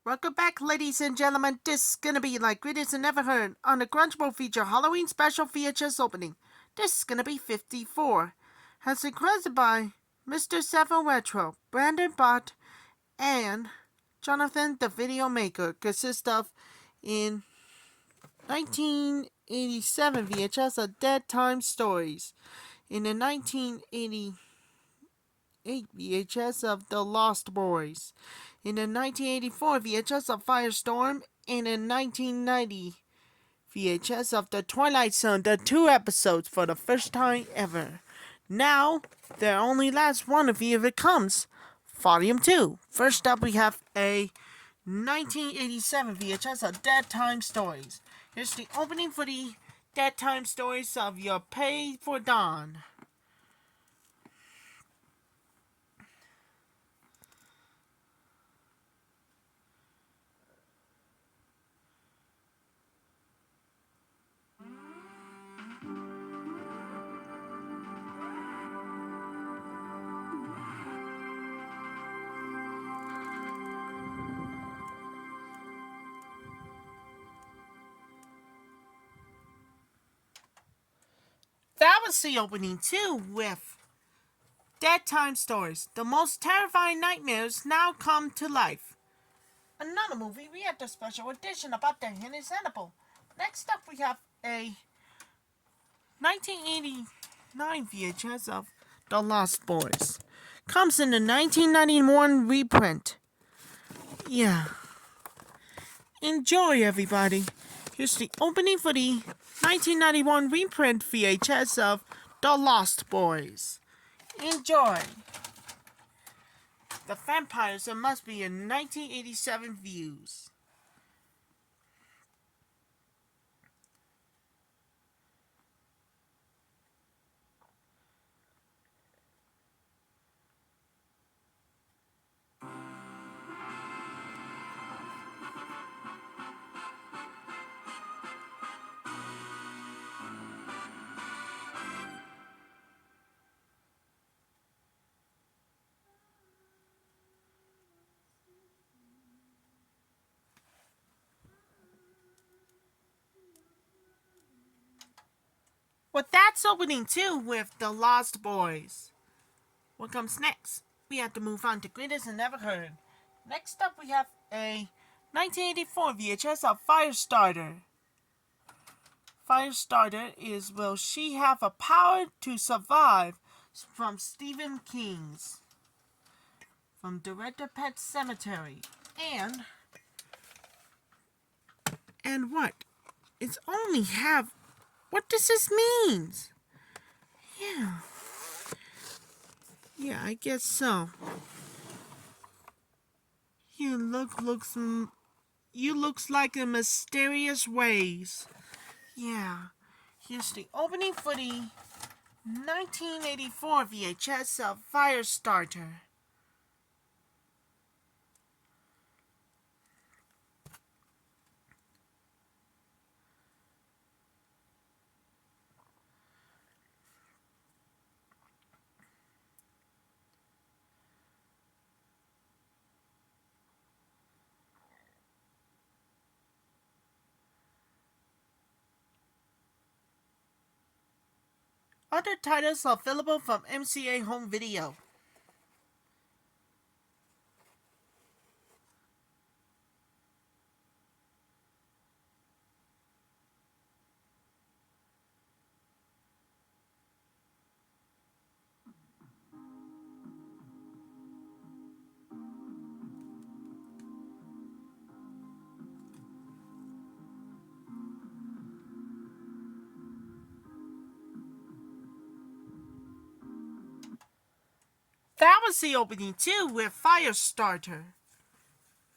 Welcome back, ladies and gentlemen. This is gonna be like greatest and never heard on the Quadruple feature Halloween special VHS opening. This is gonna be 54. Has requested by MrServoRetro, BrandonBott, and Jonathan the Videomaker. Consists of in 1987 VHS of Deadtime Stories. In the 1988 VHS of The Lost Boys. In the 1984 VHS of Firestorm, and in 1990 VHS of The Twilight Zone, the 2 episodes for the first time ever. Now, there only lasts one of you if it comes. Volume 2. First up, we have a 1987 VHS of Deadtime Stories. Here's the opening for the Deadtime Stories of Your Pay for Dawn. That was the opening too, with Deadtime Stories. The most terrifying nightmares now come to life. Another movie, we had the special edition about the hidden Hannibal. Next up, we have a 1989 VHS of The Lost Boys. Comes in the 1991 reprint. Yeah. Enjoy, everybody. Here's the opening for the 1991 reprint VHS of The Lost Boys. Enjoy. The Vampires must be in 1987 views. Well, that's opening too with The Lost Boys. What comes next? We have to move on to Greatest and Never Heard. Next up, we have a 1984 VHS of Firestarter. Firestarter is Will She Have a Power to Survive? From Stephen King's. From director Pet Sematary. And what? It's only have... What does this mean? Yeah, I guess so. You looks like a mysterious ways. Yeah. Here's the opening for the 1984 VHS of Firestarter. Other titles are available from MCA Home Video. That was the opening too with Firestarter.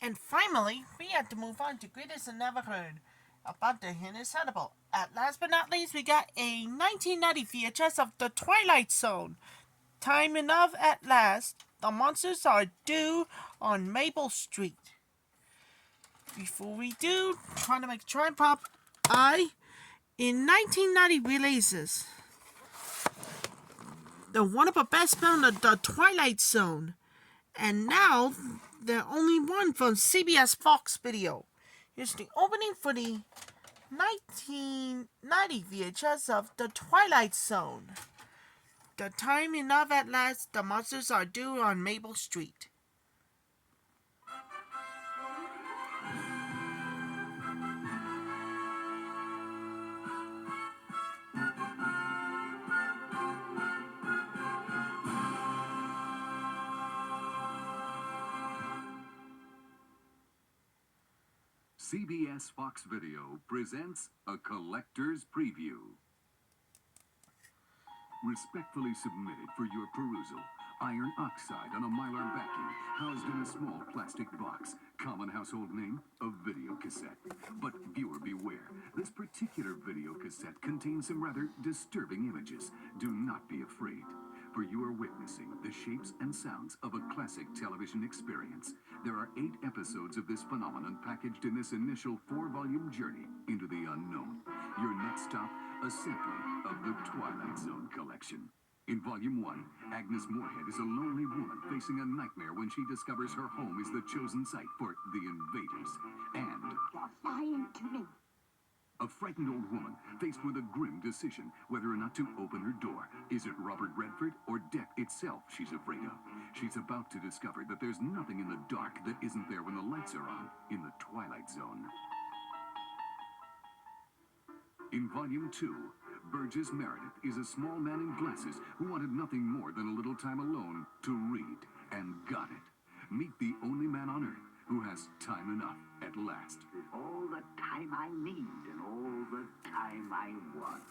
And finally, we had to move on to Greatest and Never Heard about the hidden Hannibal. At last but not least, we got a 1990 VHS of The Twilight Zone. Time enough at last. The monsters are due on Maple Street. Before we do, trying to make a try pop, in 1990 releases the one of the best film, The Twilight Zone. And now the only one from CBS Fox Video. Here's the opening for the 1990 VHS of The Twilight Zone. The time enough at last, the monsters are due on Maple Street. CBS Fox Video presents a collector's preview. Respectfully submitted for your perusal. Iron oxide on a mylar backing, housed in a small plastic box. Common household name, a video cassette. But viewer beware, this particular video cassette contains some rather disturbing images. Do not be afraid, for you are witnessing the shapes and sounds of a classic television experience. There are 8 episodes of this phenomenon packaged in this initial 4-volume journey into the unknown. Your next stop, a sampling of the Twilight Zone collection. In Volume 1, Agnes Moorehead is a lonely woman facing a nightmare when she discovers her home is the chosen site for the invaders. And you're lying to me. A frightened old woman faced with a grim decision whether or not to open her door. Is it Robert Redford or death itself she's afraid of? She's about to discover that there's nothing in the dark that isn't there when the lights are on in the Twilight Zone. In Volume 2, Burgess Meredith is a small man in glasses who wanted nothing more than a little time alone to read, and got it. Meet the only man on earth who has time enough at last. All the time I need and all the time I want.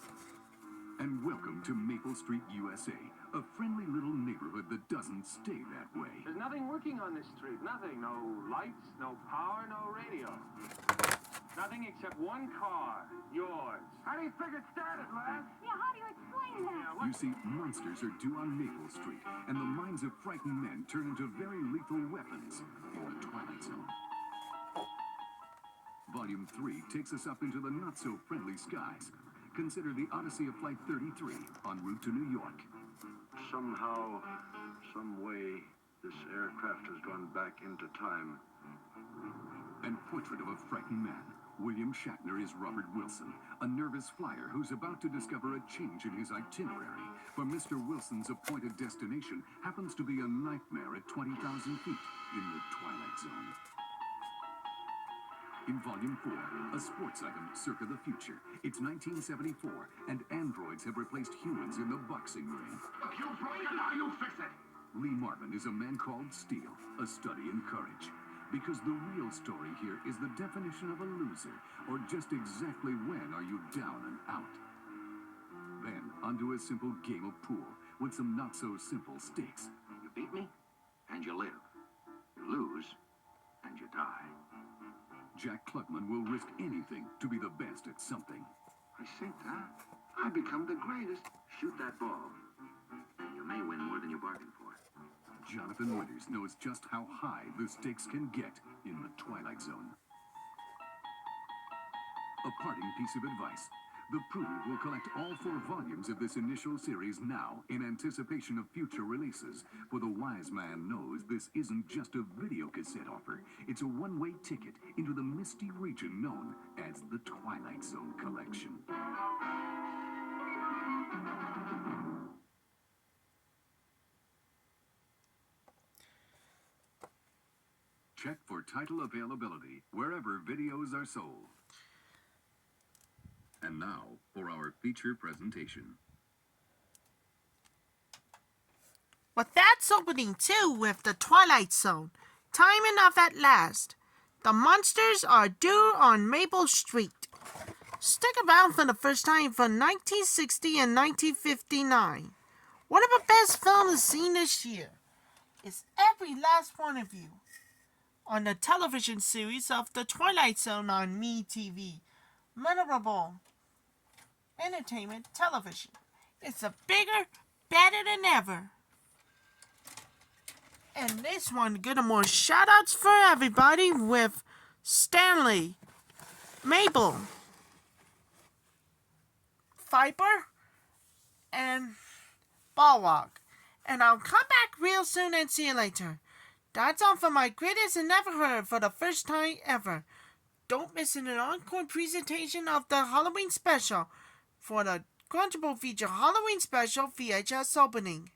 And welcome to Maple Street, USA, a friendly little neighborhood that doesn't stay that way. There's nothing working on this street. Nothing. No lights, no power, no radio. Nothing except one car. Yours. How do you figure it started, lad? Yeah, how do you explain that? You see, monsters are due on Maple Street, and the minds of frightened men turn into very lethal weapons in the Twilight Zone. Volume 3 takes us up into the not-so-friendly skies. Consider the Odyssey of Flight 33 en route to New York. Somehow, some way, this aircraft has gone back into time. And Portrait of a Frightened Man. William Shatner is Robert Wilson, a nervous flyer who's about to discover a change in his itinerary. For Mr. Wilson's appointed destination happens to be a nightmare at 20,000 feet in the Twilight Zone. In Volume 4, a sports item circa the future. It's 1974, and androids have replaced humans in the boxing ring. You broke it, now you fix it! Lee Marvin is a man called Steel, a study in courage. Because the real story here is the definition of a loser, or just exactly when are you down and out. Then, onto a simple game of pool, with some not-so-simple stakes. You beat me, and you live. You lose, and you die. Jack Klugman will risk anything to be the best at something. I think that. I become the greatest. Shoot that ball. You may win more than you bargained for. Jonathan Winters knows just how high the stakes can get in the Twilight Zone. A parting piece of advice. The Prudent will collect all 4 volumes of this initial series now in anticipation of future releases. For the wise man knows this isn't just a video cassette offer. It's a one-way ticket into the misty region known as the Twilight Zone Collection. Check for title availability wherever videos are sold. And now for our feature presentation. But that's opening 2 with the Twilight Zone. Time enough at last. The monsters are due on Maple Street. Stick around for the first time from 1960 and 1959. One of the best films seen this year is every last one of you on the television series of The Twilight Zone on MeTV. Memorable entertainment television. It's a bigger, better than ever. And this one getting more shout-outs for everybody with Stanley, Mabel, Viper, and Balrog. And I'll come back real soon and see you later. That's all for my greatest and never heard for the first time ever. Don't miss an encore presentation of the Halloween special for the Quadruple feature Halloween special VHS opening.